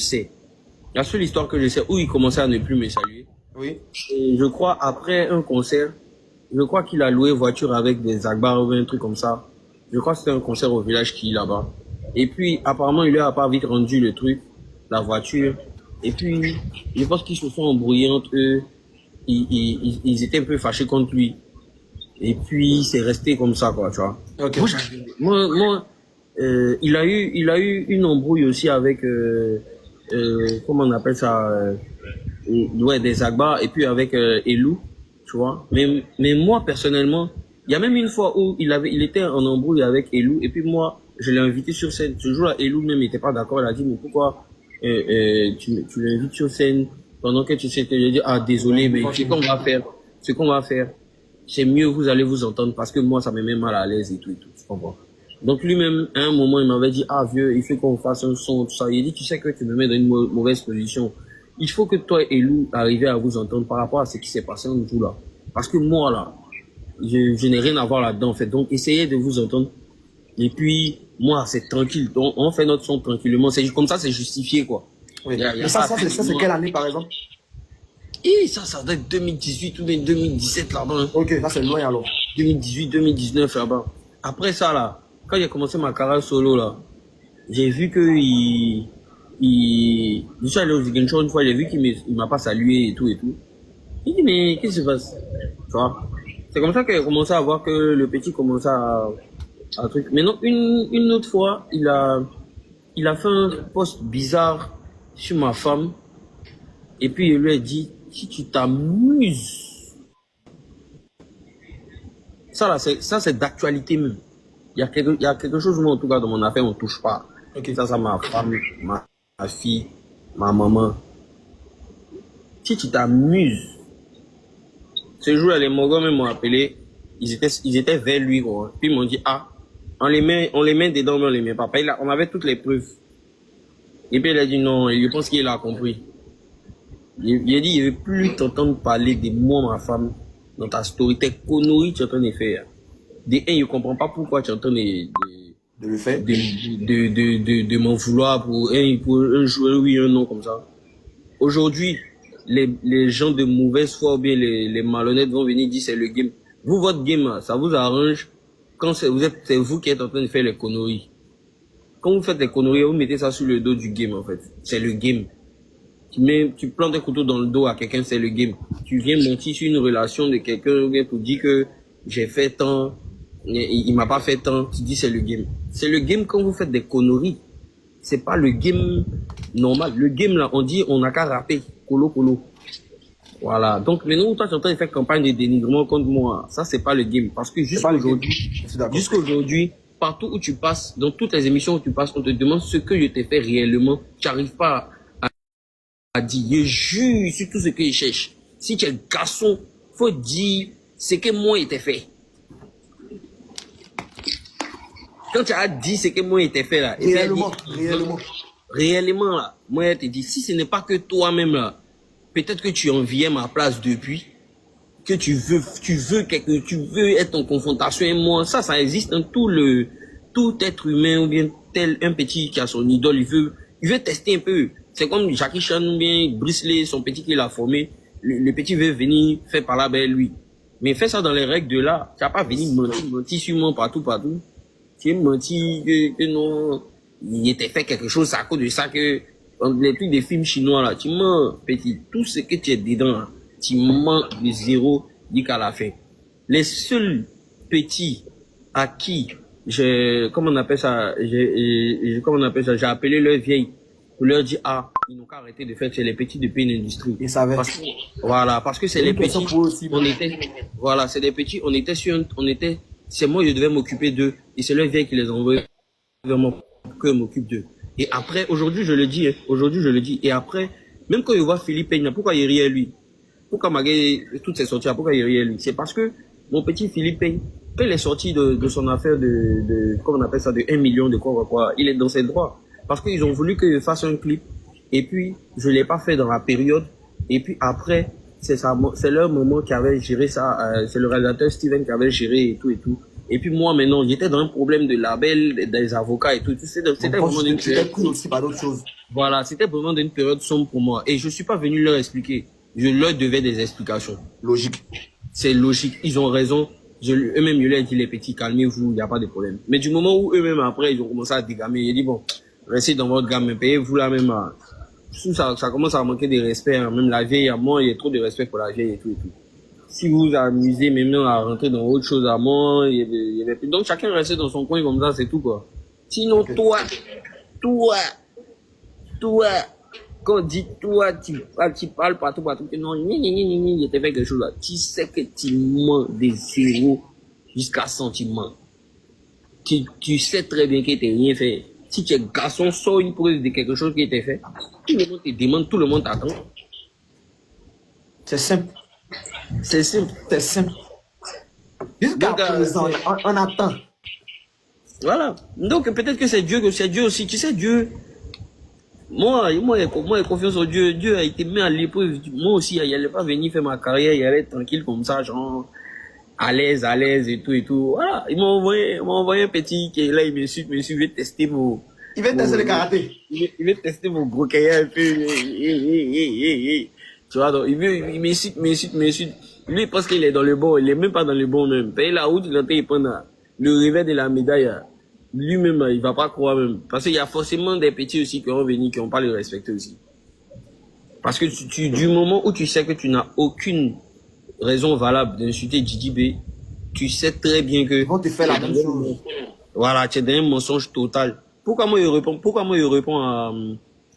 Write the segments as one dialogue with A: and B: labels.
A: sais, la seule histoire que je sais où il commençait à ne plus me saluer.
B: Oui.
A: Et je crois, après un concert, je crois qu'il a loué voiture avec des Agbars ou un truc comme ça. Je crois que c'était un concert au village qui est là-bas. Et puis, apparemment, il lui a pas vite rendu le truc, la voiture. Et puis, je pense qu'ils se sont embrouillés entre eux. Ils étaient un peu fâchés contre lui. Et puis, c'est resté comme ça, quoi, tu vois.
B: Ok.
A: Il a eu une embrouille aussi avec, comment on appelle ça, ouais, des Agbars, et puis avec Elou, tu vois. Mais moi, personnellement, il y a même une fois où il était en embrouille avec Elou, et puis moi, je l'ai invité sur scène. Ce jour-là, Elou même n'était pas d'accord. Il a dit, mais pourquoi tu l'invites sur scène pendant que tu sais que j'ai dit, ah, désolé, mais ce qu'on va faire, c'est mieux, vous allez vous entendre, parce que moi, ça me met mal à l'aise et tout, tu comprends. Donc lui-même, à un moment, il m'avait dit, ah, vieux, il faut qu'on fasse un son, tout ça. Il a dit, tu sais que tu me mets dans une mauvaise position. Il faut que toi et Lou arriviez à vous entendre par rapport à ce qui s'est passé en tout là. Parce que moi, là, je n'ai rien à voir là-dedans, en fait. Donc, essayez de vous entendre. Et puis, moi, c'est tranquille. Donc, on fait notre son tranquillement. C'est comme ça, c'est justifié, quoi.
B: Oui. Mais ça, c'est quelle année, par exemple?
A: Et ça doit être 2018 ou bien 2017 là-bas. Hein.
B: Ok, ça c'est loin alors.
A: 2018, 2019 là-bas. Après ça, là, quand j'ai commencé ma carrière solo, là, j'ai vu que je suis allé au Ziguinchor une fois, j'ai vu qu'il m'a pas salué et tout et tout. J'ai dit, mais qu'est-ce qui se passe? Tu vois? C'est comme ça que j'ai commencé à voir que le petit commençait à truc. Maintenant, une autre fois, il a fait un post bizarre sur ma femme. Et puis, il lui a dit, si tu t'amuses, ça c'est d'actualité même. Il y a quelque chose, moi, en tout cas, dans mon affaire, on touche pas.
B: Okay.
A: Ça, ma femme, ma fille, ma maman. Si tu t'amuses, ce jour-là, les Mogos même m'ont appelé, ils étaient vers lui, quoi. Puis ils m'ont dit, ah, on les met dedans, mais on les met pas. On avait toutes les preuves. Et puis il a dit non, je pense qu'il a compris. Il a dit, il ne veut plus t'entendre parler de moi, ma femme, dans ta story. Tes conneries, tu es en train de faire. De un, il ne comprend pas pourquoi tu es en train de
B: le faire.
A: De m'en vouloir pour un joueur, oui, un non, comme ça. Aujourd'hui, les gens de mauvaise foi ou bien les malhonnêtes vont venir dire c'est le game. Vous, votre game, ça vous arrange quand c'est vous qui êtes en train de faire les conneries. Quand vous faites les conneries, vous mettez ça sur le dos du game, en fait. C'est le game. Tu plantes un couteau dans le dos à quelqu'un, c'est le game. Tu viens mentir sur une relation de quelqu'un ou bien pour dire que j'ai fait tant, il m'a pas fait tant, tu dis c'est le game. C'est le game quand vous faites des conneries. C'est pas le game normal. Le game là, on dit on n'a qu'à rapper. Colo. Voilà. Donc maintenant, toi tu es en train de faire campagne de dénigrement contre moi. Ça, c'est pas le game. Parce que jusqu'à aujourd'hui, partout où tu passes, dans toutes les émissions où tu passes, on te demande ce que je t'ai fait réellement. Tu n'arrives pas à dire. Je jure sur tout ce que je cherche. Si tu es garçon, faut dire ce que moi il t'ai fait. Quand tu as dit ce que moi il t'ai fait là, réellement là, moi je te dis, si ce n'est pas que toi-même là, peut-être que tu enviais ma place depuis, que tu veux être en confrontation avec moi, ça existe dans tout être humain ou bien tel un petit qui a son idole, il veut tester un peu. C'est comme Jackie Chan ou bien Bruce Lee, son petit qu'il a formé, le petit veut venir faire par là avec lui. Mais fais ça dans les règles de là, tu n'as pas venir mentir sur moi partout. Tu es menti que non, il était fait quelque chose à cause de ça que, dans les trucs des films chinois là, tu mens, petit, tout ce que tu es dedans là, tu mens de zéro jusqu'à la fin. Les seuls petits à qui comment on appelle ça, j'ai appelé leur vieille pour leur dire, ah, ils n'ont qu'à arrêter de faire, c'est les petits de Pain Industry.
B: Ils savaient.
A: Parce que c'est les petits, c'est des petits, c'est moi, je devais m'occuper d'eux, et c'est leur vieille qui les envoie vraiment que je m'occupe d'eux. Et après, aujourd'hui, je le dis, et après, même quand je vois Philippe Peña, pourquoi il rit à lui? Pourquoi malgré toutes ces sorties, pourquoi il rit à lui? C'est parce que mon petit Philippe Peña, quand il est sorti de son affaire comment on appelle ça, de 1 million de quoi, il est dans ses droits. Parce qu'ils ont voulu que je fasse un clip, et puis, je l'ai pas fait dans la période, et puis après, c'est leur moment qui avait géré ça, c'est le réalisateur Steven qui avait géré et tout. Et puis moi, maintenant, j'étais dans un problème de label, des avocats et tout. C'était vraiment une
B: Tu t'es pris aussi par d'autres choses.
A: voilà, c'était vraiment une période sombre pour moi. Et je suis pas venu leur expliquer. Je leur devais des explications.
B: Logique.
A: C'est logique, ils ont raison. Eux-mêmes, je leur ai dit, les petits, calmez-vous, il n'y a pas de problème. Mais du moment où eux-mêmes, après, ils ont commencé à dégamer, j'ai dit, bon, restez dans votre gamme, payez-vous là même. Ça commence à manquer de respect, hein. Même la vieille à moi, il y a trop de respect pour la vieille et tout et tout. Si vous vous amusez maintenant à rentrer dans autre chose à moi, il y avait plus. Donc chacun restait dans son coin comme ça, c'est tout quoi. Sinon, toi, quand on dit toi, tu parles partout, que non, je t'ai fait quelque chose là. Tu sais que tu mens de 0 jusqu'à 100, tu mens. Tu sais très bien qu'il t'a rien fait. Si tu es garçon, sors une preuve de quelque chose qui était fait. Tout le monde te demande, tout le monde t'attend.
B: C'est simple.
A: C'est simple.
B: C'est simple. Jusqu'à présent, on attend.
A: Voilà. Donc peut-être que c'est Dieu aussi. Tu sais, Dieu. Moi, j'ai confiance en Dieu. Dieu a été mis à l'épreuve. Moi aussi, il n'allait pas venir faire ma carrière, il allait être tranquille comme ça, genre, à l'aise et tout. Voilà. Il m'a envoyé un petit qui est là, il me suit, il veut tester vos.
B: Il veut tester le karaté.
A: Il veut tester vos gros cahiers un peu. Tu vois, donc, il me suit. Lui, il pense qu'il est dans le bon, il est même pas dans le bon même. Paye la route, il entend, il prend le réveil de la médaille. Lui-même, il va pas croire même. Parce qu'il y a forcément des petits aussi qui vont venir, qui vont pas le respecter aussi. Parce que du moment où tu sais que tu n'as aucune raison valable d'insulter Didi B, tu sais très bien que...
B: Ils vont te faire la même chose.
A: Voilà, tu es dans un mensonge total. Pourquoi moi, il répond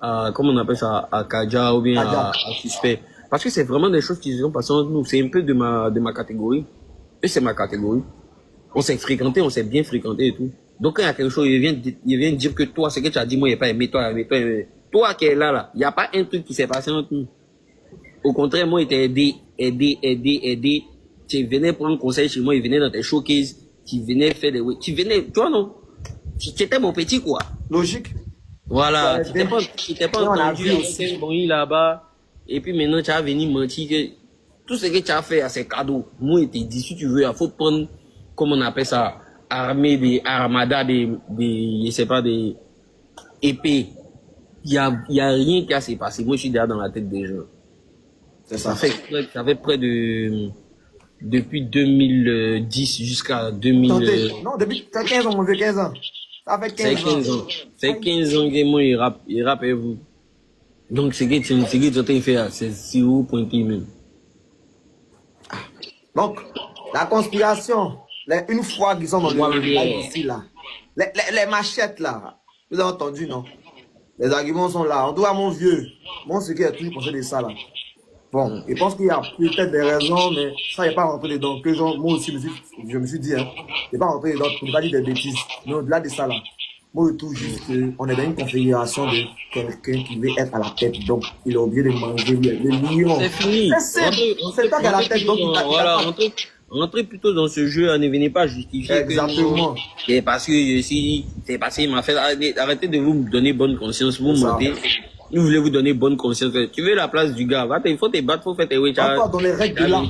A: à comment on appelle ça, à Kaja ou bien à Suspect? Parce que c'est vraiment des choses qui se sont passées entre nous. C'est un peu de ma catégorie. Et c'est ma catégorie. On s'est fréquenté, on s'est bien fréquenté et tout. Donc quand il y a quelque chose, il vient dire que toi, ce que tu as dit, moi, il n'y a pas aimé toi. Toi qui es là, il n'y a pas un truc qui s'est passé entre nous. Au contraire, moi, il t'a aidé. Tu venais prendre conseil chez moi, il venait dans tes showcases, tu venais faire des... Tu venais, toi non, tu étais mon petit quoi.
B: Logique.
A: Voilà, tu t'es pas entendu avec un bon là-bas. Et puis maintenant, tu as venu mentir que tout ce que tu as fait, c'est cadeau. Moi, il t'a dit, si tu veux, il faut prendre, comment on appelle ça, armée des armadas, je sais pas, des épées. Il y a rien qui s'est passé. Moi, je suis déjà dans la tête des gens. Ça fait près de, depuis 2010 jusqu'à 2000.
B: Non, depuis 15 ans, mon vieux, 15 ans. Ça fait 15 ans.
A: C'est 15 ans que moi, il rappe et vous. Donc, ce que tu es en train de faire, c'est si vous pointez même.
B: Donc, la conspiration, une fois qu'ils sont dans le live ici, là, les machettes, là, vous avez entendu, non? Les arguments sont là. En tout cas, mon vieux, moi, ce qui a toujours pensé de ça, là. Bon, je pense qu'il y a peut-être des raisons, mais ça, il n'y a pas rentré dedans. Que genre, moi aussi, je me suis dit, hein, il n'y a pas rentré dedans pour ne pas dire des bêtises. Mais au-delà de ça, là, moi, je trouve juste qu'on est dans une configuration de quelqu'un qui veut être à la tête. Donc, il est obligé de manger le lion.
A: C'est fini.
B: C'est pas qu'à la tête, donc
A: voilà, rentrez plutôt dans ce jeu, ne venez pas justifier.
B: Exactement.
A: C'est parce que c'est passé, il m'a fait, arrêtez de vous donner bonne conscience, vous mentez. Nous voulons vous donner bonne conscience. Tu veux la place du gars, il faut te battre, faut faire tes witchas.
B: Dans les règles de l'art.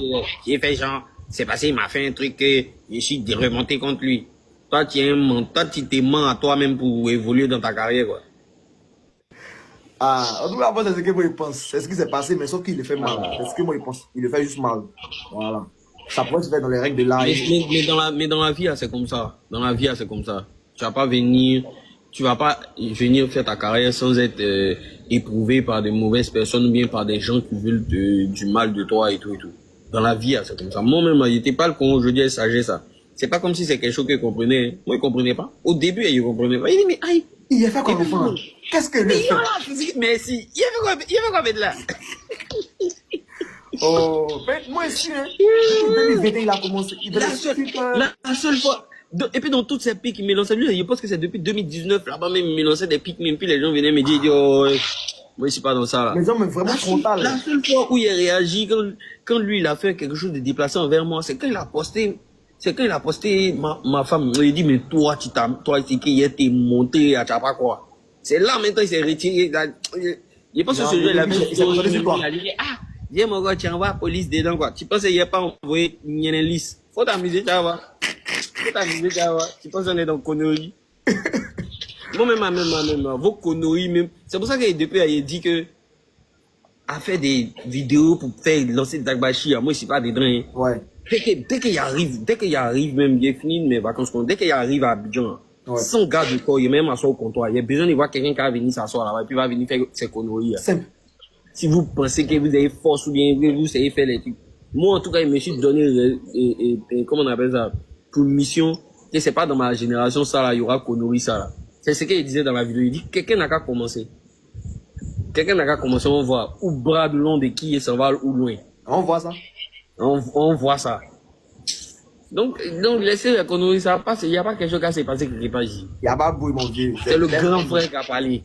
A: J'ai fait genre, c'est passé, il m'a fait un truc que je suis remonté contre lui. Toi, tu te mens à toi-même pour évoluer dans ta carrière, quoi.
B: En tout cas, c'est ce que moi, je pense. C'est ce qui s'est passé, mais sauf qu'il le fait mal. C'est ce que moi, je pense. Il le fait juste mal. Voilà. Ça pourrait se faire dans les règles de l'art.
A: Mais dans la vie, c'est comme ça. Dans la vie, c'est comme ça. Tu vas pas venir faire ta carrière sans être éprouvé par de mauvaises personnes ou bien par des gens qui veulent du mal de toi et tout et tout. Dans la vie, c'est comme ça. Moi-même, il n'était pas le con, je dis sagesse ça. C'est pas comme si c'est quelque chose qu'il comprenait. Moi, il comprenait pas. Au début, il comprenait pas. Il dit, mais aïe.
B: Il a fait quoi, enfant? Qu'est-ce que lui fait?
A: Mais si, il a fait quoi avec là?
B: Oh, mais moi aussi, hein. Depuis 2021, il a commencé.
A: La seule fois. Et puis dans toutes ces piques, il me lançait, lui, je pense que c'est depuis 2019, là-bas même, il me lançait des piques, même puis les gens venaient me dire, oh, moi, je suis pas dans ça, là.
B: Les gens, mais vraiment frontal.
A: La seule fois où il a réagi, quand lui, il a fait quelque chose de déplacé envers moi, c'est quand il a posté ma femme. Il dit, mais toi, c'est qui t'es monté à Tchapa, quoi. C'est là, maintenant, il s'est retiré. Il pense que ce jeu, il a dit, ah, viens, mon gars, tu envoies la police dedans, quoi. Tu penses qu'il n'y a pas envoyé une liste. Faut t'amuser, tu vois. Tu penses qu'on est dans conneries? Moi-même, vos conneries, même. C'est pour ça que depuis, il a dit que, à faire des vidéos pour faire lancer des Dagbashi, moi, je suis pas des drains.
B: Ouais.
A: Dès qu'il arrive, même, il est fini mes vacances, dès qu'il arrive à Abidjan, son gars de corps, il est même assis au comptoir. Il y a besoin de voir quelqu'un qui va venir s'asseoir là-bas, et puis il va venir faire ses conneries.
B: Simple.
A: Si vous pensez que vous avez force ou bien vous savez faire les trucs. Moi, en tout cas, il me suis donné, comment on appelle ça, pour mission, que c'est pas dans ma génération, ça là, il y aura conneries, ça là. C'est ce qu'il disait dans la vidéo. Il dit, quelqu'un n'a qu'à commencer. Quelqu'un n'a qu'à commencer, on voit, ou bras de long de qui et s'en va ou loin.
B: On voit ça.
A: On voit ça. Donc, laissez la connerie, ça passe. Il n'y a pas quelque chose qui s'est passé quelque part ici.
B: Il y a pas beaucoup, mon vieux.
A: C'est le grand frère qui a parlé.